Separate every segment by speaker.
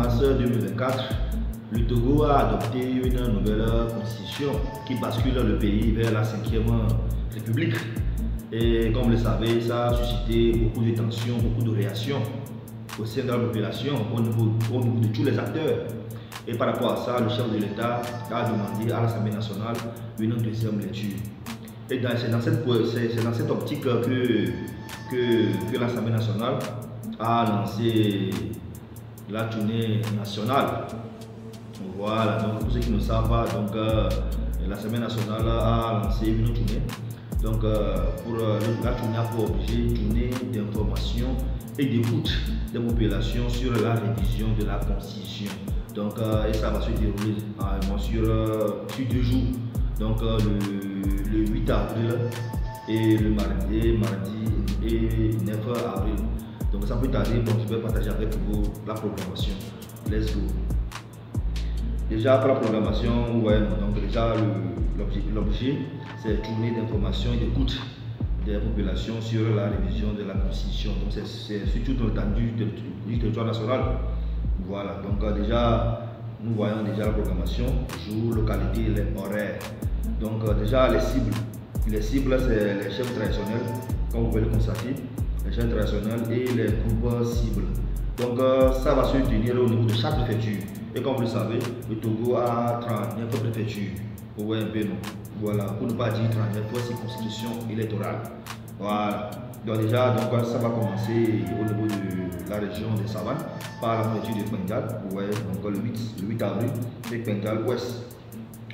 Speaker 1: mars 2024, le Togo a adopté une nouvelle constitution qui bascule le pays vers la 5e République. Et comme vous le savez, ça a suscité beaucoup de tensions, beaucoup de réactions au sein de la population, au niveau de tous les acteurs. Et par rapport à ça, le chef de l'État a demandé à l'Assemblée nationale une deuxième lecture. Et c'est dans cette optique que l'Assemblée nationale a lancé la tournée nationale. Voilà, donc pour ceux qui ne savent pas, l'Assemblée nationale a lancé une tournée. Donc la tournée a pour objet une tournée d'information et d'écoute des populations sur la révision de la Constitution. Donc et ça va se dérouler sur 2 jours. Donc le 8 avril et le mardi et 9 avril. Donc ça peut tarder, donc je vais partager avec vous la programmation. Let's go. Déjà pour la programmation, ouais, donc déjà l'objet c'est tournée d'information et d'écoute des populations sur la révision de la Constitution. Donc c'est surtout dans l'étendue du territoire national. Voilà, donc déjà nous voyons déjà la programmation, jour, localité, les horaires. Donc déjà les cibles. Les cibles c'est les chefs traditionnels, comme vous pouvez le constater, les chefs traditionnels et les groupes cibles. Donc ça va se tenir au niveau de chaque préfecture. Et comme vous le savez, le Togo a 39 préfectures. Vous voyez un peu, non? Voilà, pour ne pas dire 39 circonscriptions électorales. Voilà. Donc déjà, ça va commencer au niveau de la région des Savanes par la préfecture de Pengal. Vous voyez, donc le 8 avril, c'est Pengal Ouest.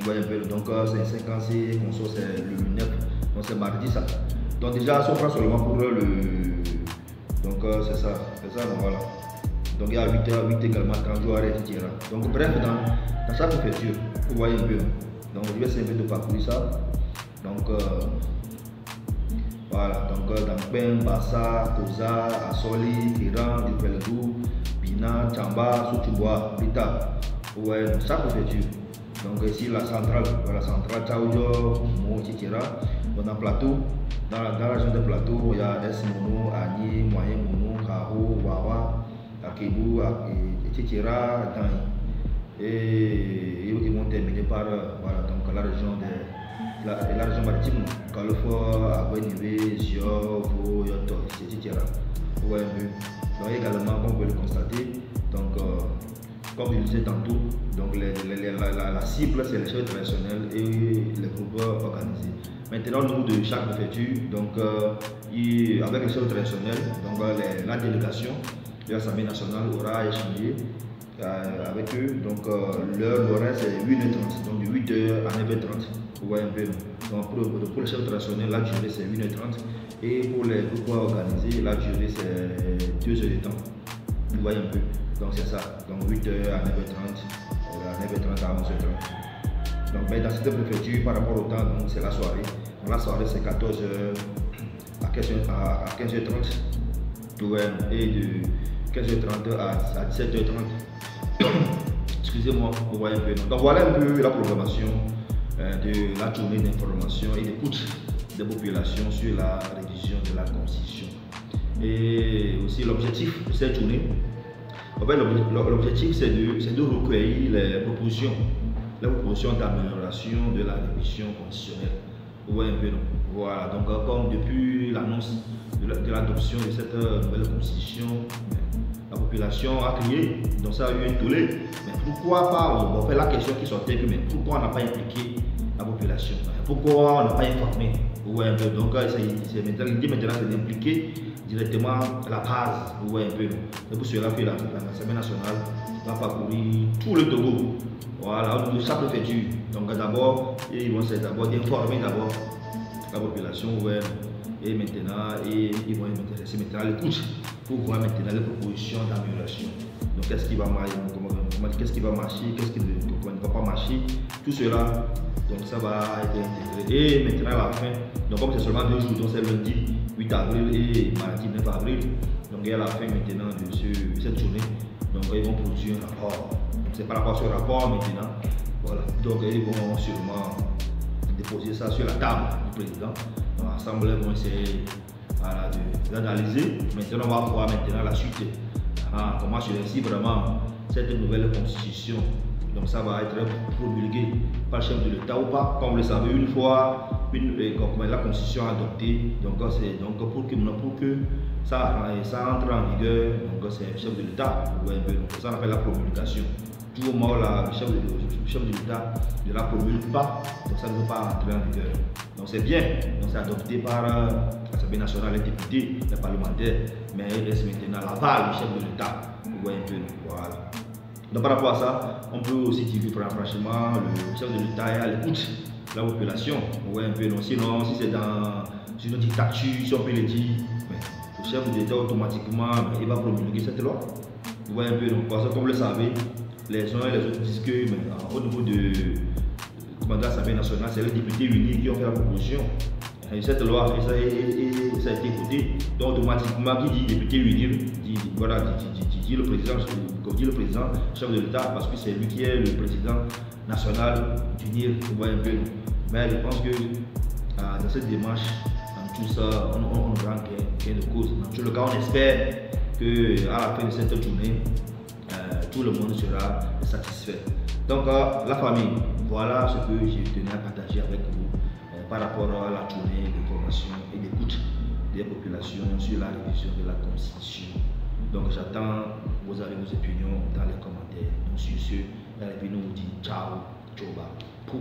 Speaker 1: Vous voyez un peu, donc c'est 5 ans, c'est le 9, donc c'est mardi ça. Donc déjà, si on prend seulement pour le... Donc c'est ça, donc voilà. Donc il y a 8 également, 30 jours, etc. Donc bref, dans chaque préfecture, vous voyez un peu. Donc je vais essayer de parcourir ça. Donc voilà, donc dans Ben, Bassa, Koza, Assoli, Iran, Dupelgou, Bina, Tchamba, Soutoubois, Rita. Vous voyez, dans chaque préfecture. Donc ici la centrale, Tchaoudjo, Mou, etc. Donc dans Plateau, dans la région de Plateau, il y a S-Mono, Agni, Moyen Mono, Karo, Wawa, Akebou, etc. Et ils vont terminer par voilà, donc la région maritime, Kalofo, Abouenivé, Zio, Vo, Yoto, etc. Vous voyez un peu. Donc également, comme vous pouvez le constater, donc comme je le disais tantôt, donc la cible c'est les chefs traditionnels et les groupes organisés. Maintenant au niveau de chaque préfecture, donc avec les chefs traditionnels, donc la délégation de l'Assemblée nationale aura échangé avec eux. Donc l'horaire c'est 1h30, donc de 8h à 9h30. Vous voyez un peu. Donc pour les chefs traditionnels, la durée c'est 1h30 et pour les groupes organisés, la durée c'est 2 heures de temps. Vous voyez un peu. Donc c'est ça. Donc 8h à 9h30, à 9h30 à 11h30. Donc mais dans cette préfecture par rapport au temps, donc c'est la soirée. Donc la soirée c'est 14h à 15h30. Ouais, et de 15h30 à 17h30. Excusez-moi, vous voyez un peu. Donc voilà un peu la programmation de la tournée d'information et d'écoute des populations sur la révision de la Constitution. Et aussi l'objectif de cette tournée, en fait, l'objectif c'est de recueillir les propositions d'amélioration de la révision constitutionnelle. Vous voyez un peu, non? Voilà, donc comme depuis l'annonce de l'adoption de cette nouvelle constitution, la population a crié, donc ça a eu un tollé. Mais pourquoi pas, on fait la question qui sortait, mais pourquoi on n'a pas impliqué la population? Pourquoi on n'a pas informé? Vous voyez un peu, donc l'idée maintenant c'est d'impliquer directement la base. Vous voyez un peu, c'est pour cela que l'Assemblée nationale va parcourir tout le Togo. Voilà, au niveau de chaque préfecture. Donc d'abord, ils vont essayer d'abord d'informer d'abord la population, ouais, et maintenant ils vont s'intéresser maintenant à l'écoute pour voir maintenant les propositions d'amélioration. Donc qu'est-ce qui va marcher, qu'est-ce qui va marcher, qu'est-ce qui ne va pas marcher, tout cela. Donc ça va être intégré. Et maintenant à la fin, donc comme c'est seulement 2 jours, donc c'est lundi 8 avril et mardi 9 avril. Donc à la fin maintenant de cette journée, donc ils vont produire un rapport. Donc c'est par rapport à ce rapport maintenant. Voilà. Donc ils vont sûrement déposer ça sur la table du président. Donc l'Assemblée vont essayer d'analyser. Maintenant on va voir maintenant la suite. Comment celui-ci vraiment cette nouvelle constitution. Donc ça va être promulgué par le chef de l'État ou pas. Comme vous le savez, une fois la constitution adoptée, donc c'est pour que ça entre en vigueur, donc c'est le chef de l'État. Ça on appelle la promulgation. Tout au moment où le chef de l'État ne la promulgue pas, donc ça ne peut pas entrer en vigueur. Donc c'est bien, donc c'est adopté par l'Assemblée nationale, les députés, les parlementaires, mais il reste maintenant là-bas le chef de l'État. Vous voyez un peu, voilà. Donc par rapport à ça, on peut aussi dire franchement, le chef de l'État est à l'écoute de la population. Vous voyez un peu, non, sinon si c'est dans une dictature, si on peut le dire, le chef de l'État automatiquement il va promulguer cette loi. Vous voyez un peu, donc parce que comme vous le savez, les uns et les autres disent que au niveau de l'Assemblée nationale, c'est les députés unis qui ont fait la proposition. Et cette loi, ça a été voté. Donc automatiquement, qui dit député unis, dit le président, chef de l'État, parce que c'est lui qui est le président national d'unir. Vous voyez un peu. Mais je pense que dans cette démarche, dans tout ça, on aura gain de cause. Dans tout le cas, on espère qu'à la fin de cette journée, tout le monde sera satisfait. Donc la famille, voilà ce que je tenais à partager avec vous par rapport à la tournée de formation et d'écoute des populations sur la révision de la Constitution. Donc j'attends vos avis, vos opinions dans les commentaires. Donc sur ce, la revue nous dit ciao, choba, pou.